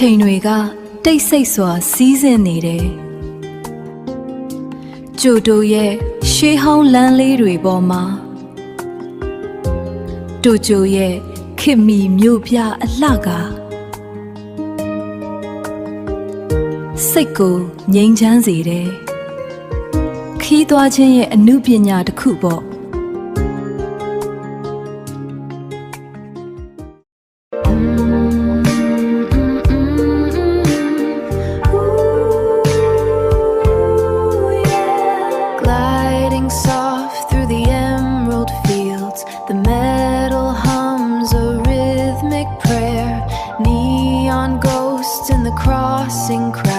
ချိန်တွေကတိတ်ဆိတ်စွာစီးဆင်းနေတယ်ကျိုတိုရဲ့ရှေးဟောင်းလမ်းလေးတွေပေါ်မှာတိုကျိုရဲ့ခင်မီမြို့ပြအလှကစိတ်ကိုငြိမ်းချမ်းစေတယ်ခီးသွားခြင်းရဲ့အနုပညာတစ်ခုပေါ့Crossing crowd